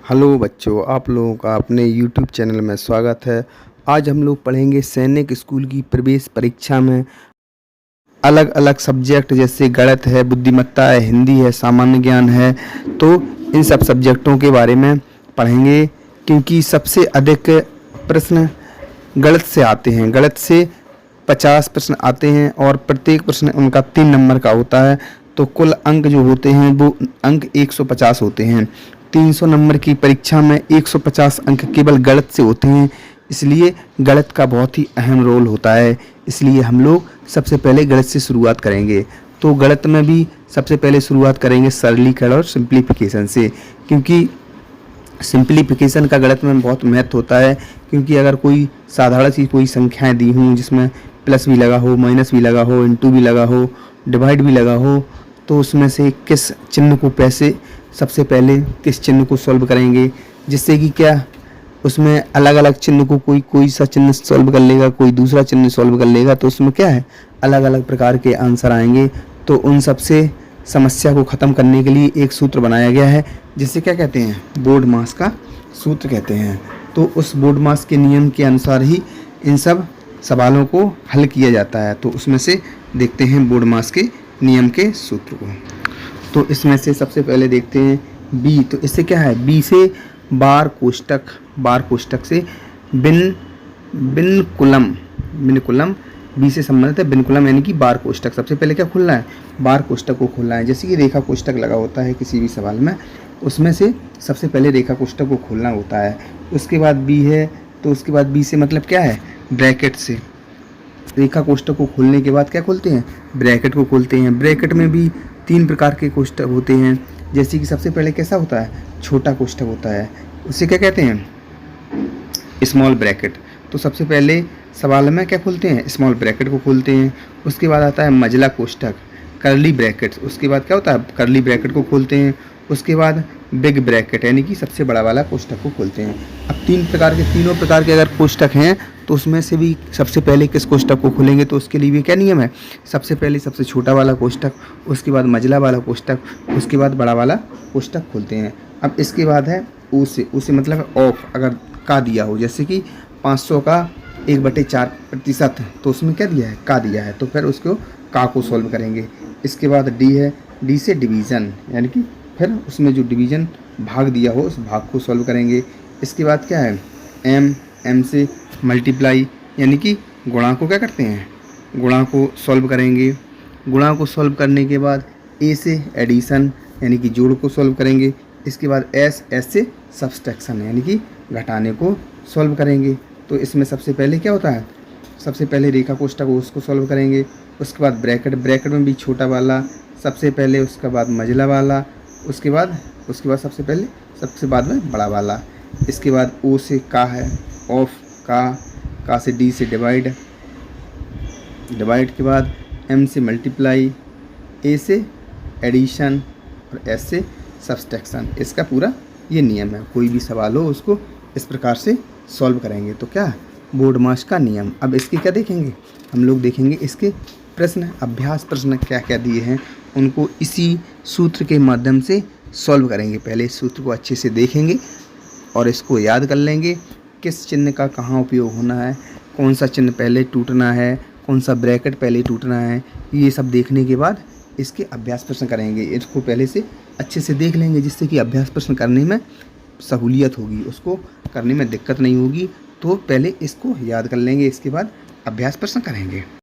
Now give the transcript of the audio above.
Hello बच्चों, आप लोगों का अपने यूट्यूब चैनल में स्वागत है। आज हम लोग पढ़ेंगे सैनिक स्कूल की प्रवेश परीक्षा में अलग अलग सब्जेक्ट जैसे गणित है, बुद्धिमत्ता है, हिंदी है, सामान्य ज्ञान है। तो इन सब सब्जेक्टों के बारे में पढ़ेंगे क्योंकि सबसे अधिक प्रश्न गणित से आते हैं। गणित से 50 प्रश्न आते हैं और प्रत्येक प्रश्न उनका 3 नंबर का होता है। तो कुल अंक जो होते हैं वो अंक 150 होते हैं। 300 नंबर की परीक्षा में 150 अंक केवल गणित से होते हैं, इसलिए गणित का बहुत ही अहम रोल होता है। इसलिए हम लोग सबसे पहले गणित से शुरुआत करेंगे। तो गणित में भी सबसे पहले शुरुआत करेंगे सरलीकरण और सिंप्लीफिकेशन से, क्योंकि सिंप्लीफिकेशन का गणित में बहुत महत्व होता है। क्योंकि अगर कोई साधारण सी कोई संख्याएं दी हों जिसमें प्लस भी लगा हो, माइनस भी लगा हो, इंटू भी लगा हो, डिवाइड भी लगा हो, तो उसमें से किस चिन्ह को सबसे पहले किस चिन्ह को सॉल्व करेंगे, जिससे कि क्या उसमें अलग अलग चिन्ह को कोई सा चिन्ह सॉल्व कर लेगा, कोई दूसरा चिन्ह सॉल्व कर लेगा, तो उसमें क्या है अलग अलग प्रकार के आंसर आएंगे। तो उन सब से समस्या को ख़त्म करने के लिए एक सूत्र बनाया गया है जिसे क्या कहते हैं, बोर्ड मास का सूत्र कहते हैं। तो उस बोर्ड मास के नियम के अनुसार ही इन सब सवालों को हल किया जाता है। तो उसमें से देखते हैं बोर्ड मास के नियम के सूत्र को। तो इसमें से सबसे पहले देखते हैं बी। तो इससे क्या है, बी से बार कोष्टक से बिनकुलम बी से संबंधित है बिनकुलम, यानी कि बार कोष्टक। सबसे पहले क्या खुलना है, बार कोष्टक को खोलना है। जैसे कि रेखा कोष्टक लगा होता है किसी भी सवाल में, उसमें से सबसे पहले रेखा कोष्टक को खोलना होता है। उसके बाद बी है, तो उसके बाद बी से मतलब क्या है, ब्रैकेट से रेखा कोष्टक को खोलने के बाद क्या खोलते हैं, ब्रैकेट को खोलते हैं। ब्रैकेट में भी 3 प्रकार के कोष्टक होते हैं। जैसे कि सबसे पहले कैसा होता है, छोटा कोष्टक होता है, उसे क्या कहते हैं, स्मॉल ब्रैकेट। तो सबसे पहले सवाल में क्या खोलते हैं, स्मॉल ब्रैकेट को खोलते हैं। उसके बाद आता है मझला कोष्टक, कर्ली ब्रैकेट। उसके बाद क्या होता है, कर्ली ब्रैकेट को खोलते हैं। उसके बाद बिग ब्रैकेट, यानी कि सबसे बड़ा वाला कोष्टक को खोलते हैं। अब तीनों प्रकार के अगर कोष्टक हैं तो उसमें से भी सबसे पहले किस कोष्टक को खोलेंगे, तो उसके लिए भी क्या नियम है, सबसे पहले सबसे छोटा वाला कोष्टक, उसके बाद मझला वाला कोष्टक, उसके बाद बड़ा वाला कोष्टक खोलते हैं। अब इसके बाद है उसे मतलब ऑफ, अगर का दिया हो, जैसे कि 500 का 1/4%, तो उसमें क्या दिया है, का दिया है, तो फिर उसको का को सॉल्व करेंगे। इसके बाद डी है, डी से डिवीज़न, यानी कि फिर उसमें जो डिवीज़न भाग दिया हो उस भाग को सॉल्व करेंगे। इसके बाद क्या है, एम से मल्टीप्लाई, यानी कि गुणा को क्या करते हैं, गुणा को सॉल्व करेंगे। गुणा को सॉल्व करने के बाद ए से एडिशन, यानी कि जोड़ को सॉल्व करेंगे। इसके बाद एस से सब्सट्रैक्शन, यानी कि घटाने को सॉल्व करेंगे। तो इसमें सबसे पहले क्या होता है, सबसे पहले रेखा कोष्टक उसको सॉल्व करेंगे। उसके बाद ब्रैकेट में भी छोटा वाला सबसे पहले, उसके बाद मझला वाला, उसके बाद सबसे बाद में बड़ा वाला। इसके बाद ओ से का है, ऑफ का से डी से डिवाइड के बाद एम से मल्टीप्लाई, ए से एडिशन और एस से सब्सट्रैक्शन। इसका पूरा ये नियम है। कोई भी सवाल हो उसको इस प्रकार से सॉल्व करेंगे। तो क्या बोर्ड मास का नियम। अब इसके क्या देखेंगे, हम लोग देखेंगे इसके प्रश्न, अभ्यास प्रश्न क्या क्या दिए हैं उनको इसी सूत्र के माध्यम से सॉल्व करेंगे। पहले इस सूत्र को अच्छे से देखेंगे और इसको याद कर लेंगे, किस चिन्ह का कहाँ उपयोग होना है, कौन सा चिन्ह पहले टूटना है, कौन सा ब्रैकेट पहले टूटना है। ये सब देखने के बाद इसके अभ्यास प्रश्न करेंगे। इसको पहले से अच्छे से देख लेंगे, जिससे कि अभ्यास प्रश्न करने में सहूलियत होगी, उसको करने में दिक्कत नहीं होगी। तो पहले इसको याद कर लेंगे, इसके बाद अभ्यास प्रश्न करेंगे।